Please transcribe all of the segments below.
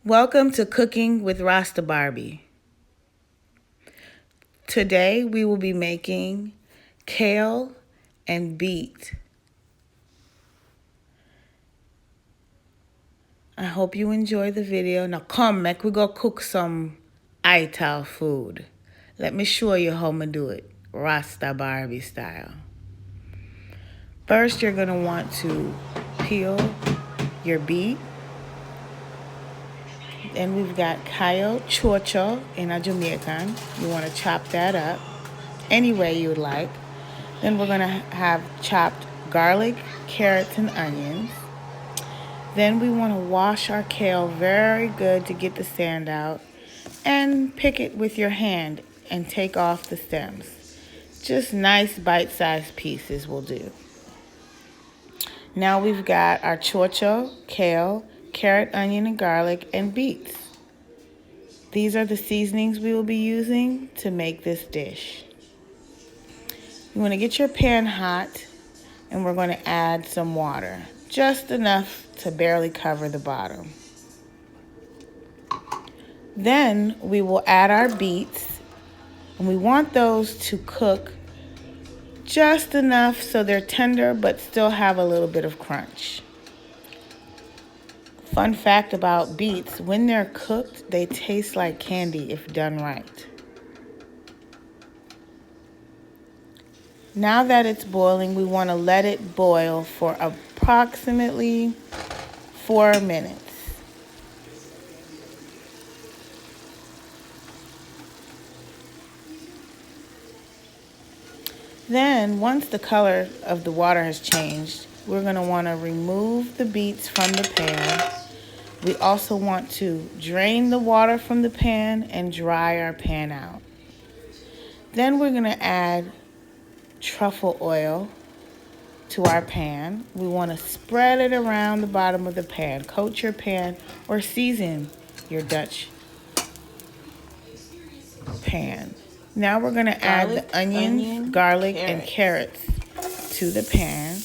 Welcome to Cooking with Rasta Barbie. Today we will be making kale and beet. I hope you enjoy the video. Now come, make we go cook some Ital food. Let me show you how I do it, Rasta Barbie style. First, you're going to want to peel your beet. Then we've got kale chocho in a Jamaican. You want to chop that up any way you would like. Then we're going to have chopped garlic, carrots, and onions. Then we want to wash our kale very good to get the sand out and pick it with your hand and take off the stems. Just nice bite-sized pieces will do. Now we've got our chocho, kale, carrot, onion, and garlic, and beets. These are the seasonings we will be using to make this dish. You want to get your pan hot, and we're going to add some water, just enough to barely cover the bottom. Then we will add our beets, and we want those to cook just enough so they're tender but still have a little bit of crunch. Fun fact about beets, when they're cooked, they taste like candy if done right. Now that it's boiling, we want to let it boil for approximately 4 minutes. Then, once the color of the water has changed, we're going to want to remove the beets from the pan. We also want to drain the water from the pan and dry our pan out. Then we're going to add truffle oil to our pan. We want to spread it around the bottom of the pan. Coat your pan or season your Dutch pan. Now we're going to add the onions, garlic, and carrots to the pan.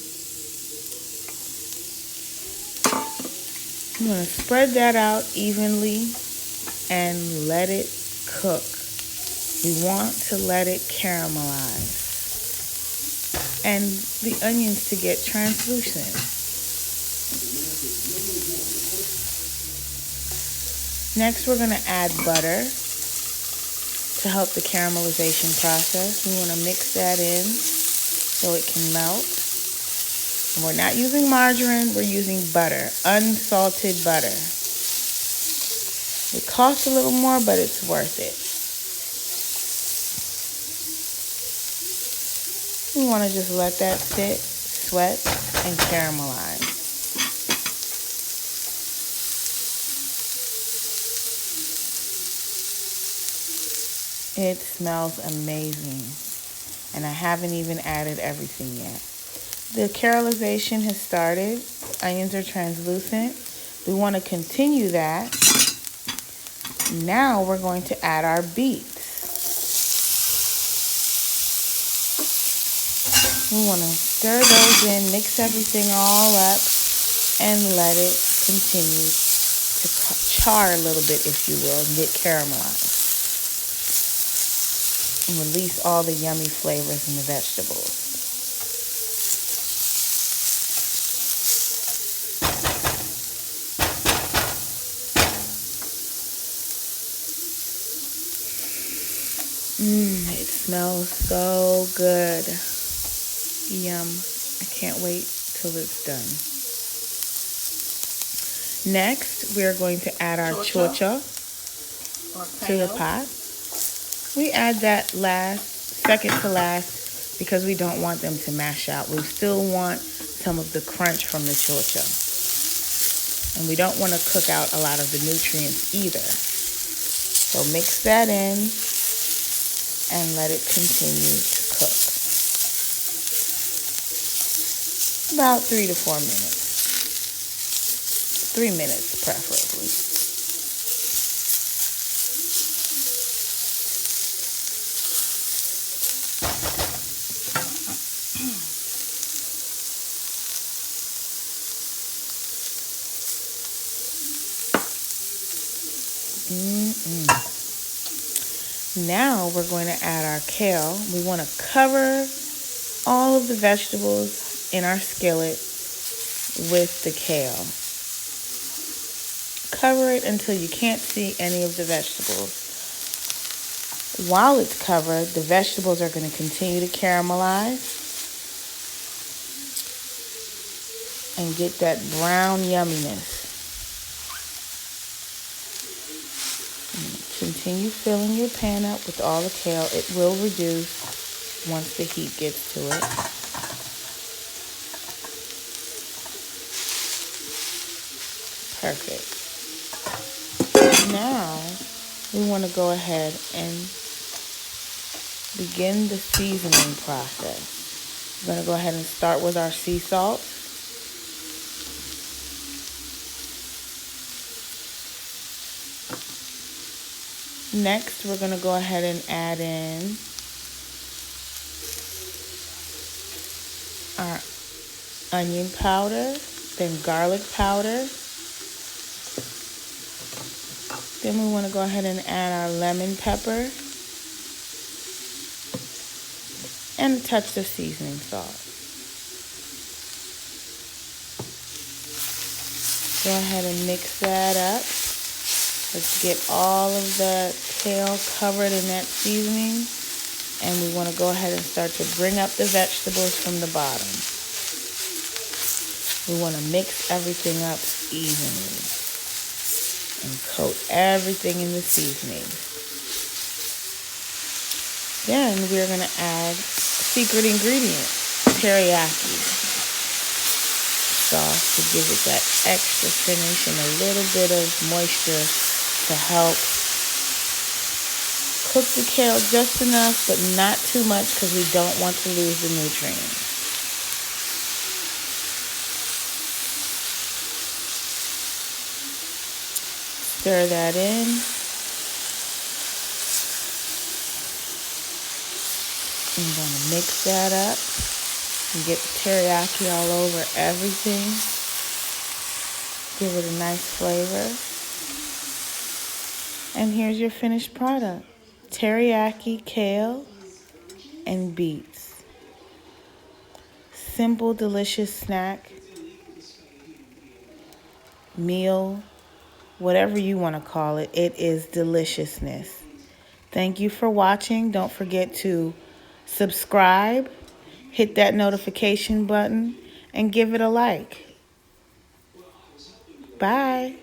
I'm going to spread that out evenly and let it cook. We want to let it caramelize and the onions to get translucent. Next, we're going to add butter to help the caramelization process. We want to mix that in so it can melt. And we're not using margarine, we're using butter, unsalted butter. It costs a little more, but it's worth it. We want to just let that sit, sweat, and caramelize. It smells amazing, and I haven't even added everything yet. The caramelization has started. Onions are translucent. We want to continue that. Now we're going to add our beets. We want to stir those in, mix everything all up, and let it continue to char a little bit, if you will, and get caramelized. And release all the yummy flavors in the vegetables. It smells so good. Yum. I can't wait till it's done. Next, we're going to add our chocha to the pot. We add that second to last, because we don't want them to mash out. We still want some of the crunch from the chocha. And we don't want to cook out a lot of the nutrients either. So mix that in and let it continue to cook. About 3 to 4 minutes. 3 minutes preferably. Now we're going to add our kale. We want to cover all of the vegetables in our skillet with the kale. Cover it until you can't see any of the vegetables. While it's covered, the vegetables are going to continue to caramelize and get that brown yumminess. Continue filling your pan up with all the kale. It will reduce once the heat gets to it. Perfect. Now, we want to go ahead and begin the seasoning process. We're going to go ahead and start with our sea salt. Next, we're going to go ahead and add in our onion powder, then garlic powder. Then we want to go ahead and add our lemon pepper and a touch of seasoning salt. Go ahead and mix that up. Let's get all of the kale covered in that seasoning. And we want to go ahead and start to bring up the vegetables from the bottom. We want to mix everything up evenly and coat everything in the seasoning. Then we're going to add secret ingredient, teriyaki sauce, to give it that extra finish and a little bit of moisture to help cook the kale just enough, but not too much because we don't want to lose the nutrients. Stir that in. I'm going to mix that up and get the teriyaki all over everything. Give it a nice flavor. And here's your finished product. Teriyaki, kale, and beets. Simple, delicious snack, meal, whatever you want to call it. It is deliciousness. Thank you for watching. Don't forget to subscribe, hit that notification button, and give it a like. Bye.